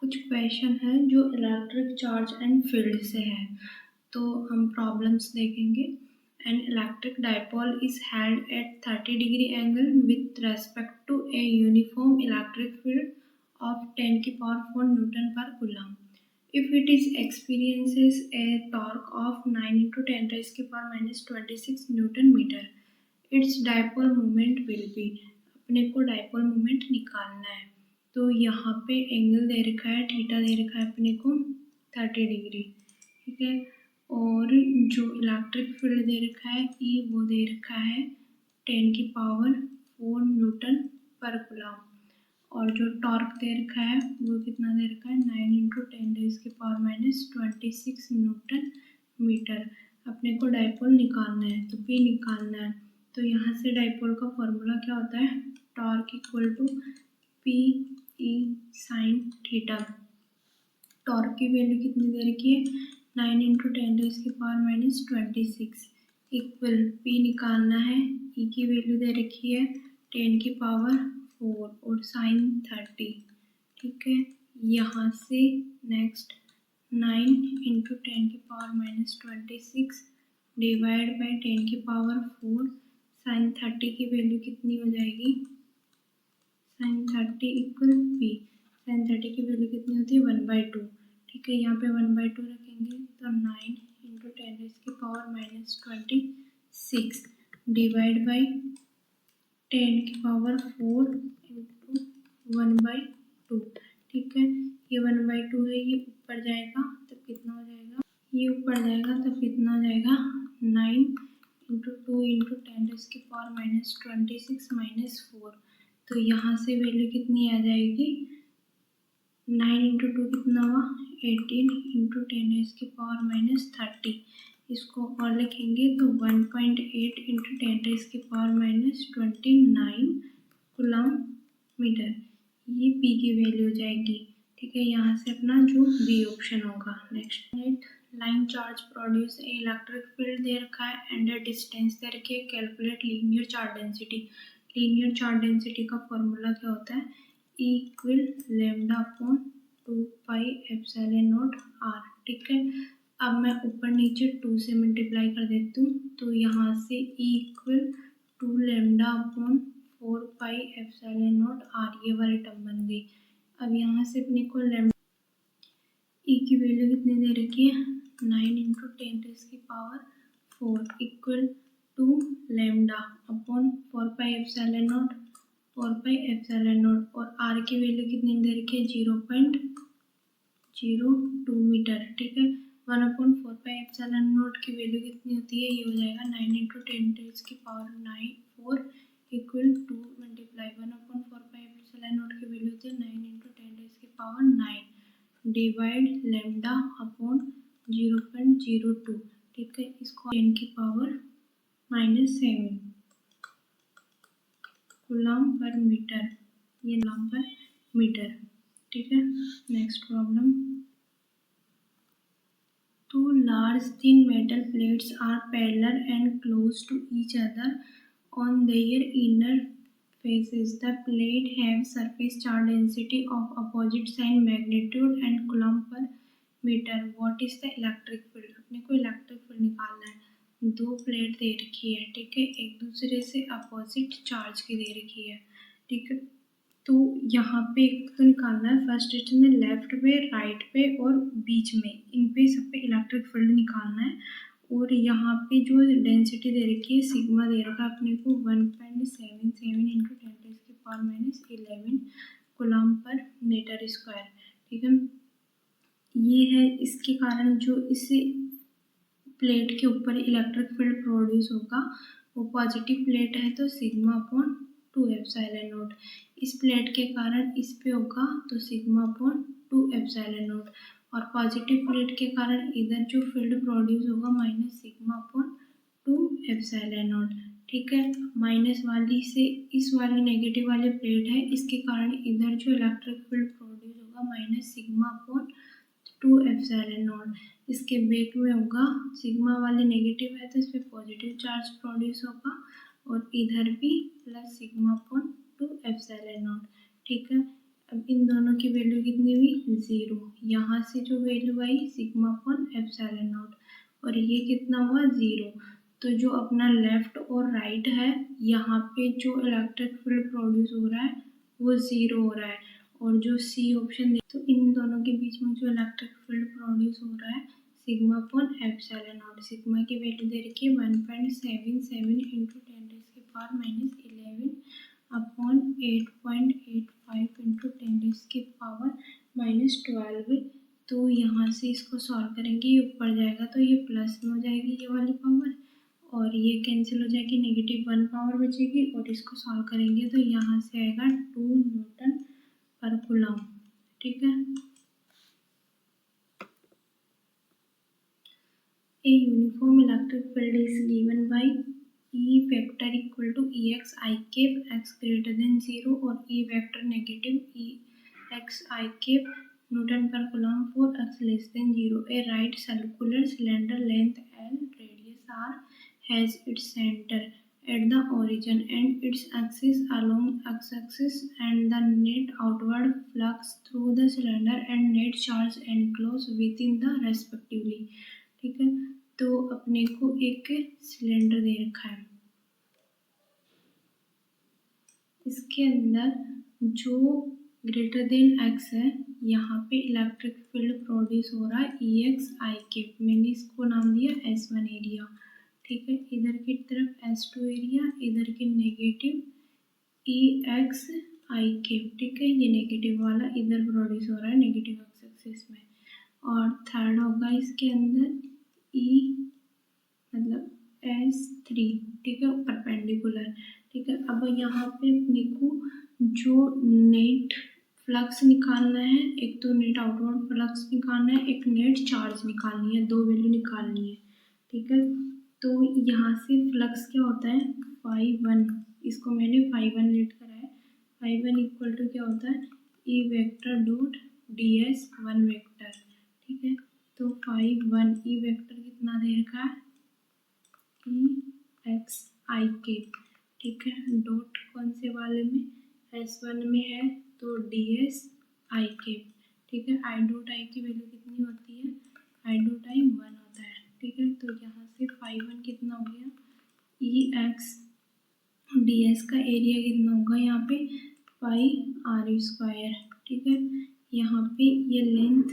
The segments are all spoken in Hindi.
कुछ क्वेश्चन है जो इलेक्ट्रिक चार्ज एंड फील्ड से है, तो हम प्रॉब्लम्स देखेंगे। An electric dipole is held at 30 degree angle with respect to a uniform electric field of 10 की power 4 newton per coulomb. If it is experiences a torque of 9 into 10 raised to power minus 26 Newton meter, its dipole moment will be। अपने को डाइपोल मोमेंट निकालना है, तो यहाँ पे एंगल दे रखा है, थीटा दे रखा है अपने को 30 डिग्री, ठीक है। और जो इलेक्ट्रिक फील्ड दे रखा है ई, वो दे रखा है 10 की पावर 4 न्यूटन पर कूलम। और जो टॉर्क दे रखा है वो कितना दे रखा है 9 इंटू 10 रेज़ की पावर माइनस 26 न्यूटन मीटर। अपने को डाइपोल निकालना है, तो पी निकालना है। तो यहाँ से डाइपोल का फॉर्मूला क्या होता है, torque equal to p E sine theta. Torque की वैल्यू कितनी दे रखी है 9 इंटू 10 रेज़ की पावर माइनस 26 इक्वल पी निकालना है, ई की वैल्यू दे रखी है 10 की पावर 4 और साइन 30, ठीक है। यहाँ से नेक्स्ट 9 इंटू 10 की पावर माइनस 26 डिवाइड बाई 10 की पावर 4, साइन 30 की वैल्यू कितनी हो जाएगी, साइन 30 इक्वल पी। साइन 30 की वैल्यू कितनी होती है 1/2, ठीक है। यहाँ पे 1/2 रखेंगे तो 9 इंटू 10 रेज़ की पावर माइनस 26 डिवाइड बाई 10 की पावर 4 इंटू 1/2, ठीक है। ये 1/2 है, ये ऊपर जाएगा तब कितना हो जाएगा, ये ऊपर जाएगा तब कितना हो जाएगा 9 इंटू 2 इंटू 10 रेज़ की पावर माइनस 26 माइनस 4। तो यहाँ से वैल्यू कितनी आ जाएगी 9 इंटू 2 कितना हुआ 18 इंटू 10 रेज़ की पावर माइनस 30। इसको और लिखेंगे तो 1.8 इंटू 10 रेज़ की पावर माइनस 29 कूलम मीटर। ये पी की वैल्यू हो जाएगी, ठीक है। यहाँ से अपना जो बी ऑप्शन होगा। Next line charge produce electric field दे रखा है एंड डिस्टेंस दे रखी है, calculate linear charge density. Linear charge density का फॉर्मूला क्या होता है, E equal lambda upon 2 pi epsilon naught are, ठीक है। अब मैं ऊपर नीचे 2 से मल्टीप्लाई कर देती हूँ, तो यहाँ से E equal 2 lambda upon 4 pi epsilon naught r, ये वाली टर्म बन गई। अब यहाँ से अपने को लैम्डा E की वैल्यू कितनी दे रखी है 9 इंटू 10 रेज़ की power 4 equal to lambda upon 4 pi epsilon naught, 4 pi epsilon naught, और आर की वैल्यू कितनी दे रखी है 0.02 मीटर, ठीक है। 1/4 पाई एप्सिलॉन नॉट की वैल्यू कितनी होती है, ये हो जाएगा 9 इंटू 10 रेज़ की power 4 equal to multiply 1/4 pi epsilon naught की वैल्यू होती है 9 इंटू 10 रेज़ की पावर 9 डिवाइड लैम्डा अपॉन 0.02, ठीक है। इसको 10 की पावर -7 कूलम पर मीटर, ये कूलम पर मीटर, ठीक है। Next problem, two large thin metal plates are parallel and close to each other on their inner faces. The plate have surface charge density of opposite sign, magnitude and coulomb per meter. What is the electric field? अपने को इलेक्ट्रिक फील्ड निकालना है। दो प्लेट दे रखी है, ठीक है, एक दूसरे से अपोजिट चार्ज की दे रखी है, ठीक है। तो यहाँ पे एक तो निकालना है, फर्स्ट स्टेशन में लेफ्ट पे, राइट पे और बीच में, इन पे सब पे इलेक्ट्रिक फील्ड निकालना है। और यहाँ पे जो डेंसिटी दे रखी है सिग्मा दे रखा है अपने को 1.77 इंटू 10 रेज़ की power minus 11 coulomb per metre square, ठीक है। ये है, इसके कारण जो इस प्लेट के ऊपर इलेक्ट्रिक फील्ड प्रोड्यूस होगा वो पॉजिटिव प्लेट है तो सिग्मा अपॉन 2 एप्सिलॉन नॉट। इस प्लेट के कारण इस पे होगा तो सिग्मा अपॉन 2 एप्सिलॉन नॉट, और पॉजिटिव प्लेट के कारण इधर जो फील्ड प्रोड्यूस होगा minus sigma upon 2 epsilon naught, ठीक है। माइनस वाली से इस वाली नेगेटिव वाली प्लेट है, इसके कारण इधर जो इलेक्ट्रिक फील्ड प्रोड्यूस होगा minus sigma upon 2 epsilon not. इसके बैक में होगा सिग्मा वाले नेगेटिव है तो इस पर पॉजिटिव चार्ज प्रोड्यूस होगा, और इधर भी plus sigma upon 2 epsilon naught, ठीक है। अब इन दोनों की वैल्यू कितनी हुई 0। यहाँ से जो वैल्यू आई सिग्मा अपॉन एप्सिलॉन नॉट, और ये कितना हुआ 0। तो जो अपना लेफ्ट और राइट है, यहाँ पे जो इलेक्ट्रिक फील्ड प्रोड्यूस हो रहा है वो 0 हो रहा है, और जो सी ऑप्शन, तो इन दोनों के बीच में जो इलेक्ट्रिक फील्ड प्रोड्यूस हो रहा है sigma upon epsilon not. Sigma की वैल्यू दे रखी है 1.77 इंटू 10⁻11 अपॉन 8.85 इंटू 10⁻12। तो यहाँ से इसको सॉल्व करेंगे, ये ऊपर जाएगा तो ये प्लस में हो जाएगी ये वाली पावर, और ये कैंसिल हो जाएगी, -1 पावर बचेगी, और इसको सॉल्व करेंगे तो यहाँ से आएगा 2 न्यूटन पर कूलम। ठीक है। A uniform electric field is given by E vector equal to Ex I cap x greater than 0 or E vector negative Ex I cap Newton per coulomb for x less than 0. A right circular cylinder length L, radius R, has its center at the origin and its axis along x-axis, and the net outward flux through the cylinder and net charge enclosed within the respectively. ठीक है। तो अपने को एक सिलेंडर दे रखा है, इसके अंदर जो ग्रेटर देन एक्स है, यहाँ पे इलेक्ट्रिक फील्ड प्रोड्यूस हो रहा है Ex I cap, मैंने इसको नाम दिया S1 एरिया। ठीक है। इधर की तरफ S2 एरिया, इधर के नेगेटिव Ex I cap। ठीक है। ये नेगेटिव वाला इधर प्रोड्यूस हो रहा है नेगेटिव एक्स एक्सिस में, और थर्ड होगा इसके अंदर E मतलब S3। ठीक है, परपेंडिकुलर। ठीक है। अब यहाँ पे अपने को जो नेट फ्लक्स निकालना है, एक तो नेट आउटवर्ड फ्लक्स निकालना है, एक नेट चार्ज निकालनी है, दो वैल्यू निकालनी है। ठीक है। तो यहाँ से फ्लक्स क्या होता है φ1, इसको मैंने φ1 लेट करा है। φ1 इक्वल टू क्या होता है E vector dot ds 1 vector. ठीक है। तो φ1 E वेक्टर कितना दे रखा है Ex I cap। ठीक है। डॉट कौन से वाले में S1 में है तो ds I cap। ठीक है। I डॉट I की वैल्यू कितनी होती है, I डॉट I 1 होता है। ठीक है। तो यहाँ से φ1 कितना हो गया Ex ds का एरिया कितना होगा यहाँ पे पाई r स्क्वायर। ठीक है। यहाँ पे ये लेंथ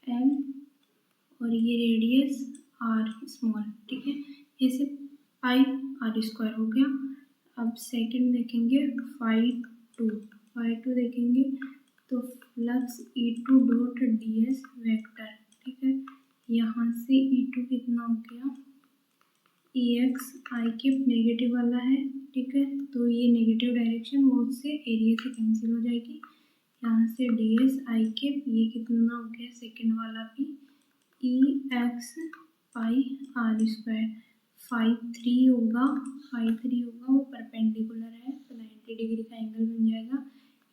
L और ये रेडियस r स्मॉल। ठीक है। ऐसे पाई r स्क्वायर हो गया। अब सेकंड देखेंगे φ2 देखेंगे तो flux E2 dot ds vector. ठीक है। यहाँ से E2 कितना हो गया Ex I cap नेगेटिव वाला है। ठीक है। तो ये नेगेटिव डायरेक्शन मोड से एरिया से कैंसिल हो जाएगी। यहाँ से ds I cap ये कितना हो गया सेकंड वाला भी Ex पाई r स्क्वायर। φ3 होगा वो परपेंडिकुलर है तो 90 डिग्री का एंगल बन जाएगा,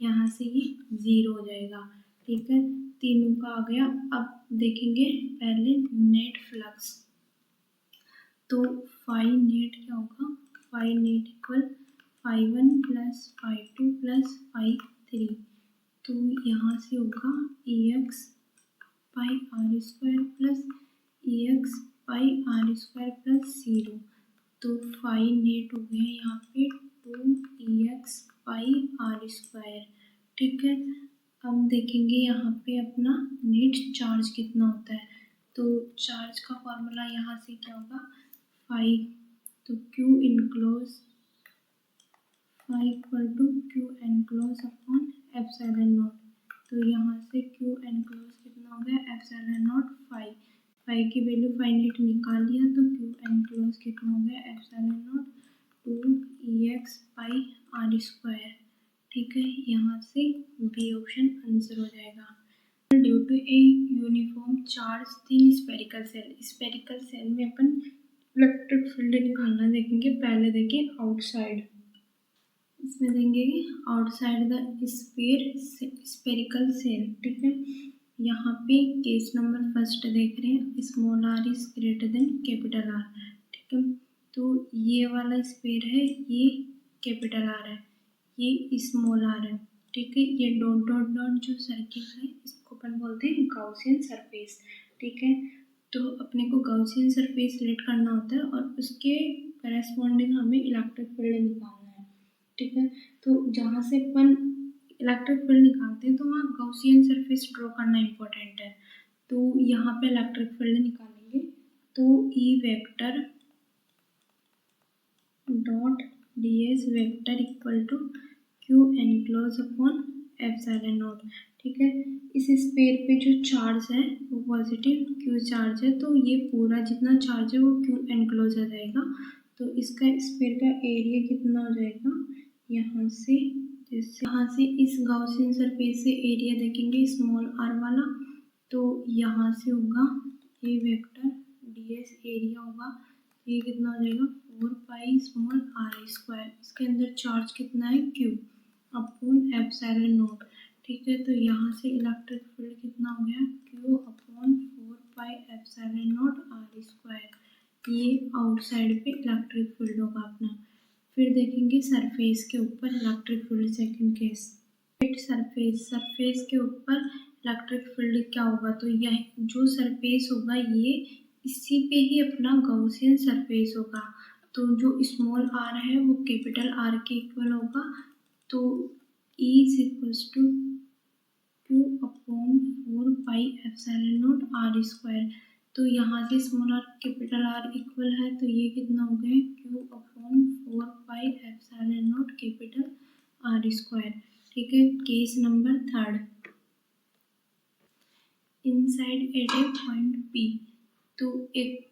यहाँ से ये 0 हो जाएगा। ठीक है। तीनों का आ गया। अब देखेंगे पहले नेट फ्लक्स, तो फाई नेट क्या होगा, phi net equal φ1 plus φ2 plus φ3। तो यहाँ से होगा Ex pi r square plus Ex pi r square plus 0। तो फाई नेट हो गया यहाँ पे 2Ex पाई r स्क्वायर। ठीक है। अब देखेंगे यहाँ पे अपना नेट चार्ज कितना होता है, तो चार्ज का फॉर्मूला यहाँ से क्या होगा फाई, तो Q enclose phi equal to Q enclose upon epsilon naught. तो यहाँ से Q एनक्लोज कितना हो गया एप्सिलॉन नॉट फाई, फाई की वैल्यू फाई नेट निकाल लिया तो Q एनक्लोज कितना हो गया epsilon naught 2Ex pi r square. ठीक है। यहाँ से बी ऑप्शन आंसर हो जाएगा। Due to a uniform charge thin spherical shell में अपन इलेक्ट्रिक फील्ड निकालना देखेंगे। पहले देखिए आउटसाइड, इसमें देंगे आउटसाइड द स्पेरिकल सेल। ठीक है। यहाँ पे केस नंबर फर्स्ट देख रहे हैं small r is greater than capital R। ठीक है। तो ये वाला स्पेयर है, ये कैपिटल R है, ये स्मॉल r है। ठीक है। ये डॉट डॉट डॉट जो सर्किल है इसको अपन बोलते हैं गाउसियन सरफेस, ठीक है। तो अपने को गाउसियन सरफेस सिलेक्ट करना होता है और उसके करस्पॉन्डिंग हमें इलेक्ट्रिक फील्ड निकालना है, ठीक है। तो जहाँ से अपन इलेक्ट्रिक फील्ड निकालते हैं तो वहाँ गाउसियन सरफेस ड्रॉ करना इम्पोर्टेंट है। तो यहाँ पे इलेक्ट्रिक फील्ड निकालेंगे तो E vector dot d s vector equal to q enclose upon epsilon naught, ठीक है। इस स्फीयर पे जो चार्ज है वो पॉजिटिव क्यू चार्ज है, तो ये पूरा जितना चार्ज है वो क्यू एनक्लोज हो जाएगा। तो इसका स्फीयर का एरिया कितना हो जाएगा, यहाँ से इस गाउसियन सरफेस से एरिया देखेंगे स्मॉल आर वाला, तो यहाँ से होगा ये वेक्टर डी एस एरिया होगा, ये कितना हो जाएगा 4 पाई स्मॉल आर स्क्वायर, इसके अंदर चार्ज कितना है क्यू अपॉन एप्सिलॉन नॉट, ठीक है। तो यहाँ से इलेक्ट्रिक फील्ड कितना हो गया Q upon 4 pi epsilon naught are square, ये आउटसाइड पे इलेक्ट्रिक फील्ड होगा अपना। फिर देखेंगे सरफेस के ऊपर electric field, second case surface के ऊपर इलेक्ट्रिक फील्ड क्या होगा, तो यह जो सरफेस होगा ये इसी पे ही अपना गाउसियन सरफेस होगा। तो जो स्मॉल आर है वो कैपिटल आर के इक्वल होगा, तो E is equals to Q upon 4 pi epsilon naught are square. तो यहाँ से small R capital R equal है, तो ये कितना हो गया Q upon 4 pi epsilon naught capital R square, ठीक है। Case number third, inside at a point P, तो एक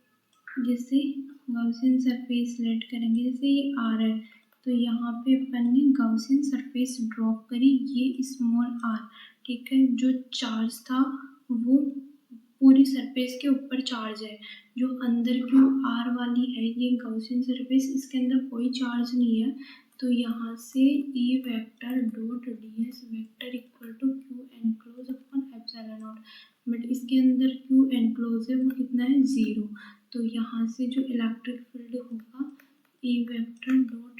जैसे गाउसियन सरफेस सिलेक्ट करेंगे, जैसे ये आर है तो यहाँ पे अपन ने गाउसियन सरफेस ड्रॉप करी, ये स्मॉल आर, ठीक है। जो चार्ज था वो पूरी सरफेस के ऊपर चार्ज है, जो अंदर की आर वाली है ये गाउसियन सरफेस, इसके अंदर कोई चार्ज नहीं है। तो यहाँ से E vector dot d s vector equal to q enclose upon epsilon naught, but इसके अंदर क्यू एनक्लोज है वो कितना है 0। तो यहाँ से जो इलेक्ट्रिक फील्ड होगा ई वेक्टर डॉट